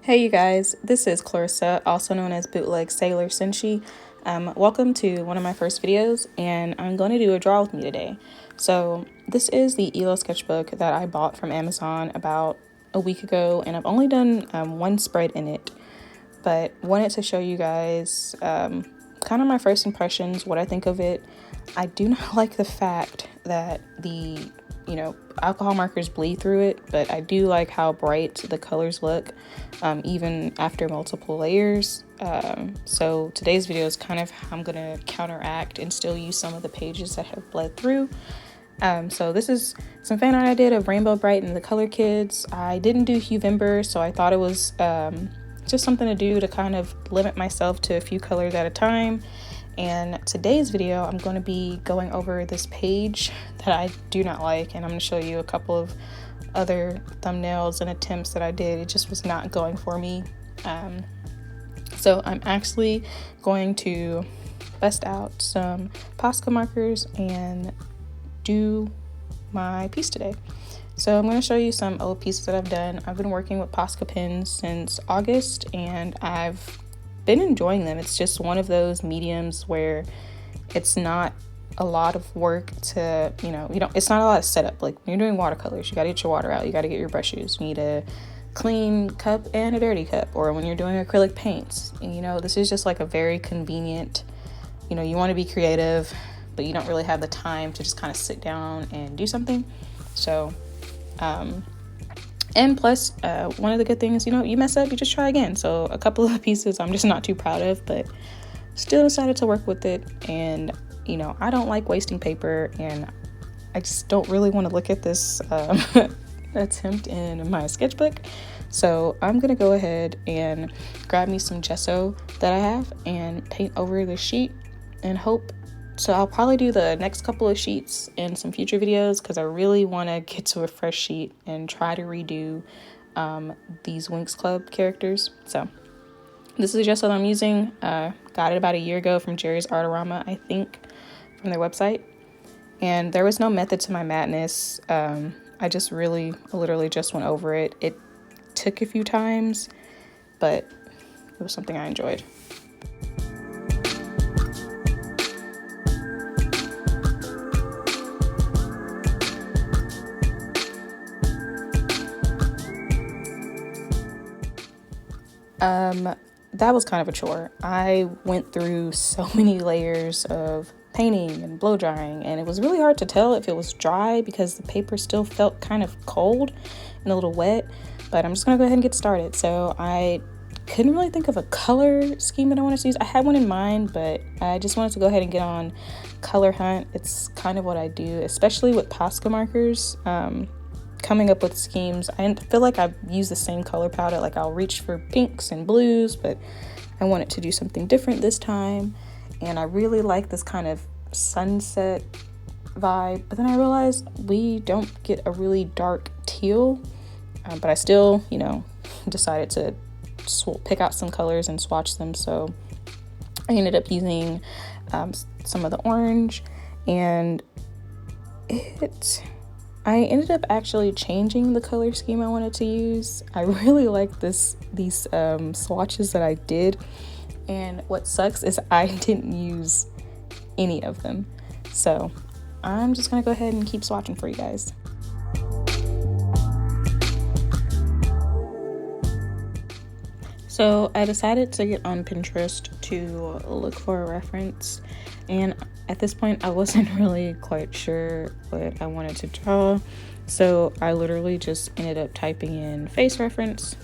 Hey you guys, this is Clarissa, also known as Bootleg Sailor Senshi. Welcome to one of my first videos, and I'm going to do a draw with me today. So this is the ELO sketchbook that I bought from Amazon about a week ago, and I've only done one spread in it, but wanted to show you guys kind of my first impressions, what I think of it. I do not like the fact that the alcohol markers bleed through it, but I do like how bright the colors look, even after multiple layers. So today's video is kind of how I'm gonna counteract and still use some of the pages that have bled through. So this is some fan art I did of Rainbow Bright and the Color Kids. I didn't do Huevember, so I thought it was just something to do to kind of limit myself to a few colors at a time. And today's video, I'm going to be going over this page that I do not like, and I'm going to show you a couple of other thumbnails and attempts that I did. It just was not going for me. So I'm actually going to bust out some Posca markers and do my piece today. So I'm going to show you some old pieces that I've done. I've been working with Posca pens since August, and I've been enjoying them. It's just one of those mediums where it's not a lot of work to, it's not a lot of setup. Like when you're doing watercolors, you got to get your water out, you got to get your brushes, you need a clean cup and a dirty cup. Or when you're doing acrylic paints, this is just like a very convenient, you want to be creative, but you don't really have the time to just kind of sit down and do something. So, and plus, one of the good things, you mess up, you just try again. So a couple of pieces I'm just not too proud of, but still decided to work with it. And, I don't like wasting paper, and I just don't really want to look at this attempt in my sketchbook. So I'm going to go ahead and grab me some gesso that I have and paint over the sheet and hope. So I'll probably do the next couple of sheets in some future videos because I really want to get to a fresh sheet and try to redo these Winx Club characters. So this is gesso that I'm using. Got it about a year ago from Jerry's Artorama, I think, from their website. And there was no method to my madness. I just literally just went over it. It took a few times, but it was something I enjoyed. That was kind of a chore. I went through so many layers of painting and blow drying, and it was really hard to tell if it was dry because the paper still felt kind of cold and a little wet, but I'm just gonna go ahead and get started. So I couldn't really think of a color scheme that I wanted to use. I had one in mind, but I just wanted to go ahead and get on color hunt. It's kind of what I do, especially with Posca markers. Coming up with schemes. I feel like I use the same color palette. Like I'll reach for pinks and blues, but I wanted to do something different this time. And I really like this kind of sunset vibe. But then I realized we don't get a really dark teal. But I still, decided to pick out some colors and swatch them. So I ended up using some of the orange, and I ended up actually changing the color scheme I wanted to use. I really like these swatches that I did, and what sucks is I didn't use any of them. So I'm just gonna go ahead and keep swatching for you guys. So I decided to get on Pinterest to look for a reference, and at this point I wasn't really quite sure what I wanted to draw, so I literally just ended up typing in face reference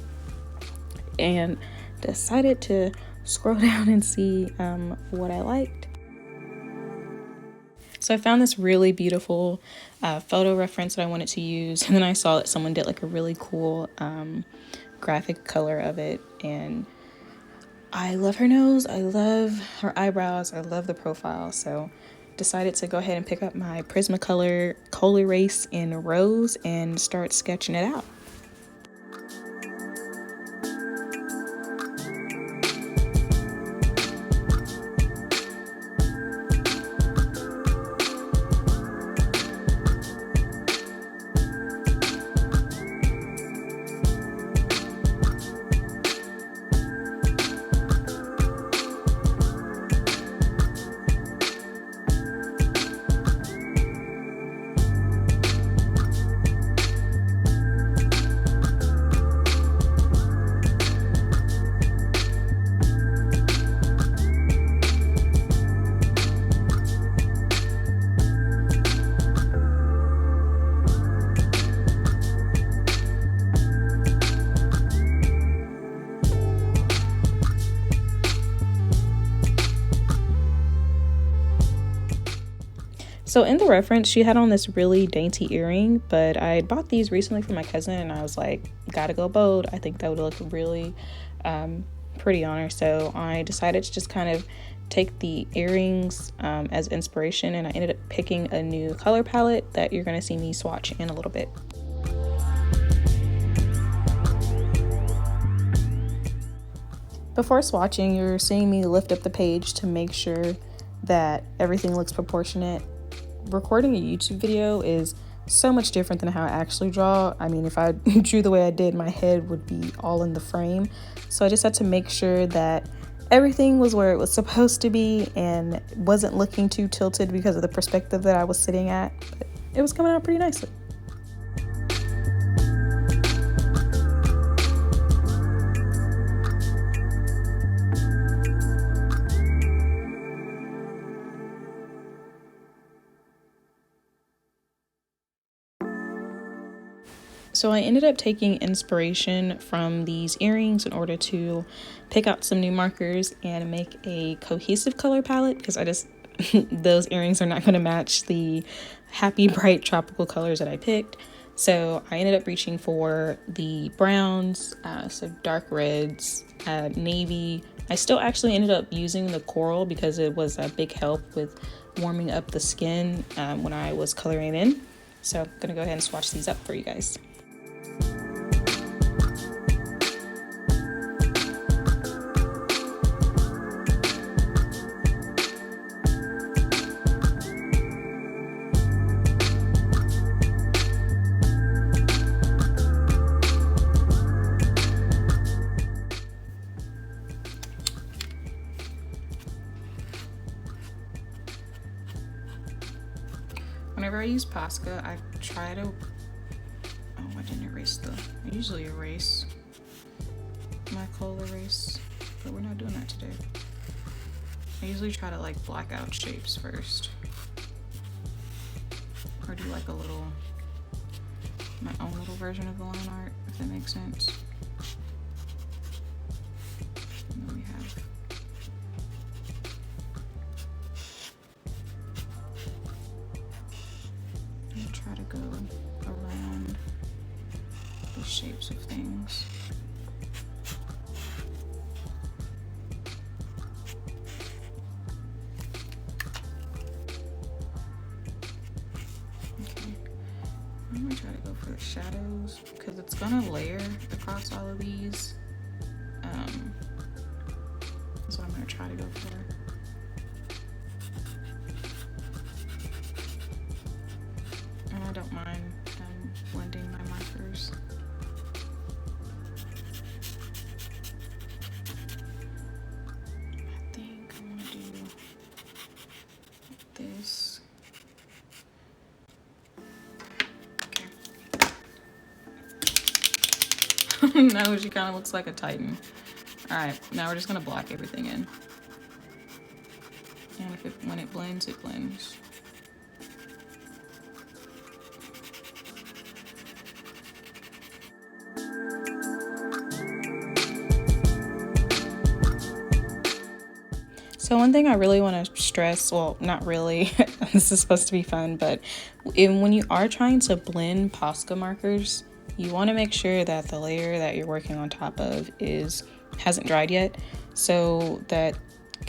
and decided to scroll down and see what I liked. So I found this really beautiful photo reference that I wanted to use, and then I saw that someone did like a really cool graphic color of it, and I love her nose, I love her eyebrows, I love the profile, so decided to go ahead and pick up my Prismacolor Coal Erase in Rose and start sketching it out. So in the reference, she had on this really dainty earring, but I bought these recently for my cousin and I was like, gotta go bold. I think that would look really pretty on her. So I decided to just kind of take the earrings as inspiration, and I ended up picking a new color palette that you're gonna see me swatch in a little bit. Before swatching, you're seeing me lift up the page to make sure that everything looks proportionate. Recording a YouTube video is so much different than how I actually draw. I mean, if I drew the way I did, my head would be all in the frame. So I just had to make sure that everything was where it was supposed to be and wasn't looking too tilted because of the perspective that I was sitting at. But it was coming out pretty nicely. So I ended up taking inspiration from these earrings in order to pick out some new markers and make a cohesive color palette, because I just those earrings are not going to match the happy bright tropical colors that I picked. So I ended up reaching for the browns, so dark reds, navy. I still actually ended up using the coral because it was a big help with warming up the skin when I was coloring in. So I'm gonna go ahead and swatch these up for you guys. Whenever I use Posca, I try to, I didn't erase I usually erase my color erase, but we're not doing that today. I usually try to like black out shapes first, or do like my own little version of the line art, if that makes sense. And then we have try to go around the shapes of things. Okay, I'm gonna try to go for the shadows because it's gonna layer across all of these. That's what I'm gonna try to go for. I don't mind blending my markers. I think I'm gonna do this. Okay. Now she kind of looks like a Titan. All right, now we're just gonna block everything in. And when it blends, it blends. So one thing I really want to stress, well, not really, this is supposed to be fun, but when you are trying to blend Posca markers, you want to make sure that the layer that you're working on top of hasn't dried yet. So that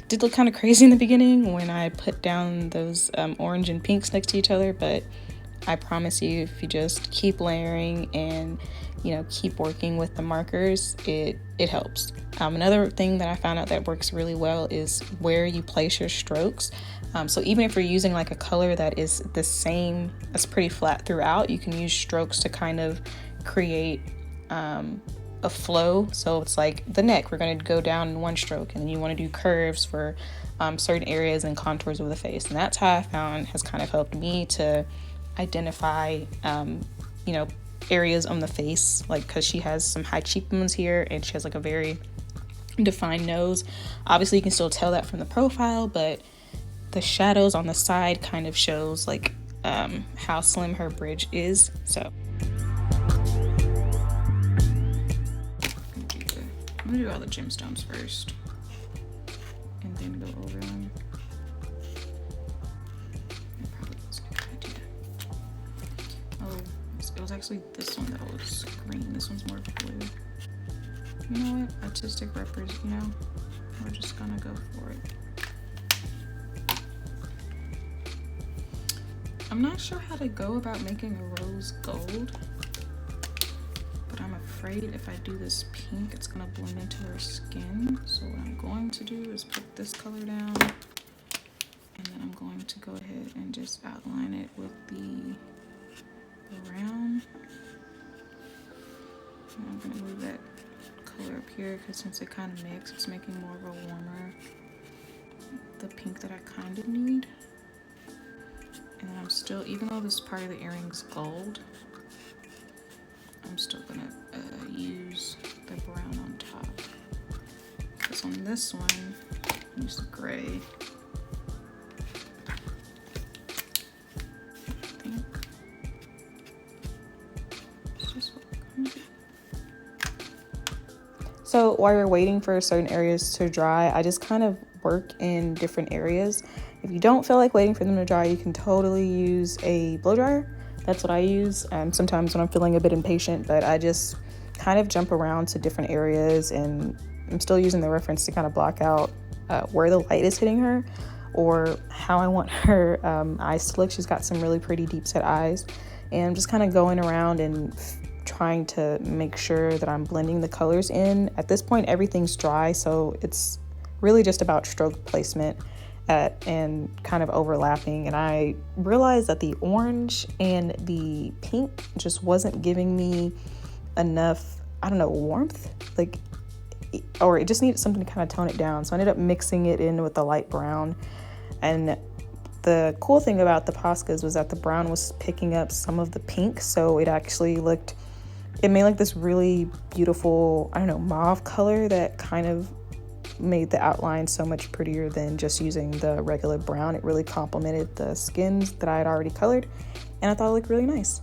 did look kind of crazy in the beginning when I put down those orange and pinks next to each other, but I promise you, if you just keep layering and keep working with the markers, it helps. Another thing that I found out that works really well is where you place your strokes. So even if you're using like a color that is the same, that's pretty flat throughout, you can use strokes to kind of create a flow. So it's like the neck, we're going to go down in one stroke, and then you want to do curves for certain areas and contours of the face. And that's how I found has kind of helped me to identify areas on the face, like because she has some high cheekbones here and she has like a very defined nose. Obviously you can still tell that from the profile, but the shadows on the side kind of shows like how slim her bridge is. So I'm gonna do all the gemstones first and then go over them. And probably put it was actually this one that was green. This one's more blue. You know what? Artistic represent, you know, we're just gonna go for it. I'm not sure how to go about making a rose gold, but I'm afraid if I do this pink, it's gonna blend into her skin. So what I'm going to do is put this color down, and then I'm going to go ahead and just outline it with the brown. And I'm gonna move that color up here because since it kind of mixed, it's making more of a warmer, the pink that I kind of need. And then I'm still, even though this part of the earring's gold, I'm still gonna use the brown on top. Because on this one, use the gray. I think. It's just what so while you're waiting for certain areas to dry, I just kind of work in different areas. If you don't feel like waiting for them to dry, you can totally use a blow dryer. That's what I use sometimes when I'm feeling a bit impatient, but I just kind of jump around to different areas, and I'm still using the reference to kind of block out where the light is hitting her or how I want her eyes to look. She's got some really pretty deep set eyes, and I'm just kind of going around and trying to make sure that I'm blending the colors in. At this point, everything's dry, so it's really just about stroke placement and kind of overlapping. And I realized that the orange and the pink just wasn't giving me enough, I don't know, warmth, like, or it just needed something to kind of tone it down. So I ended up mixing it in with the light brown. And the cool thing about the Poscas was that the brown was picking up some of the pink, so it actually looked, it made like this really beautiful, I don't know, mauve color that kind of made the outline so much prettier than just using the regular brown. It really complemented the skins that I had already colored, and I thought it looked really nice.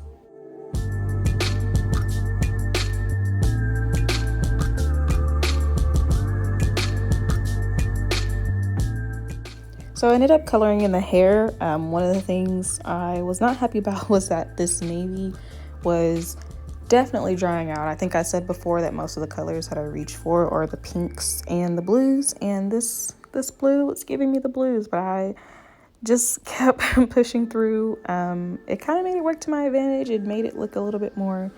So I ended up coloring in the hair. One of the things I was not happy about was that this navy was definitely drying out. I think I said before that most of the colors that I reached for are the pinks and the blues, and this blue was giving me the blues, but I just kept pushing through. It kind of made it work to my advantage. It made it look a little bit more,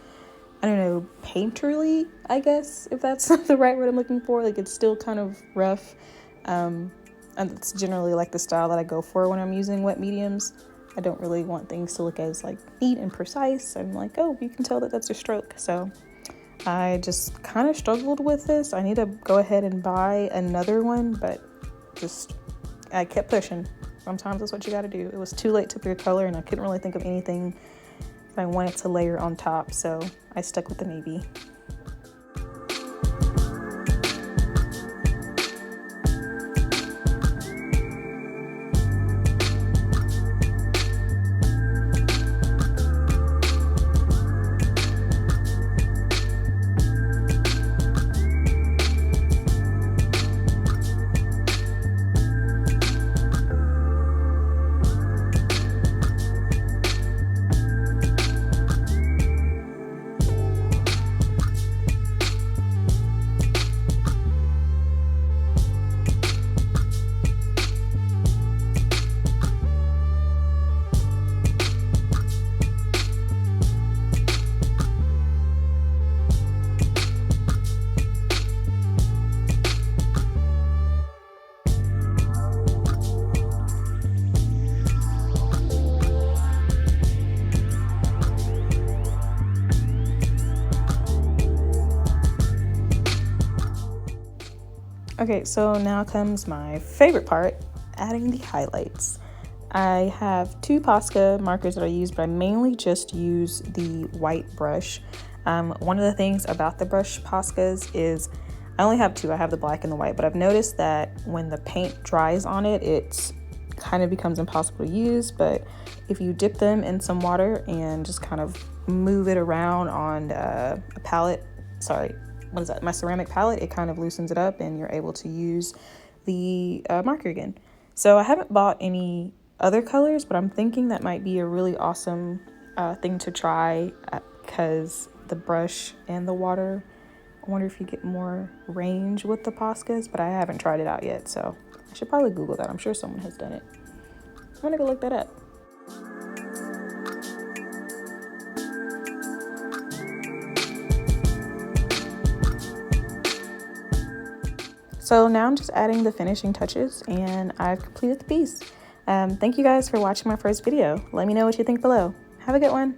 I don't know, painterly, I guess, if that's the right word I'm looking for. Like, it's still kind of rough, and it's generally like the style that I go for when I'm using wet mediums. I don't really want things to look as like neat and precise. I'm like, oh, you can tell that that's a stroke. So I just kind of struggled with this. I need to go ahead and buy another one, but just, I kept pushing. Sometimes that's what you got to do. It was too late to pick a color, and I couldn't really think of anything that I wanted to layer on top. So I stuck with the navy. Okay, so now comes my favorite part, adding the highlights. I have two Posca markers that I use, but I mainly just use the white brush. One of the things about the brush Poscas is I only have two. I have the black and the white, but I've noticed that when the paint dries on it, it kind of becomes impossible to use. But if you dip them in some water and just kind of move it around on a palette, what is that, my ceramic palette, it kind of loosens it up and you're able to use the marker again. So I haven't bought any other colors, but I'm thinking that might be a really awesome thing to try because the brush and the water, I wonder if you get more range with the Poscas, but I haven't tried it out yet, so I should probably Google that. I'm sure someone has done it. I'm gonna go look that up. So now I'm just adding the finishing touches and I've completed the piece. Thank you guys for watching my first video. Let me know what you think below. Have a good one.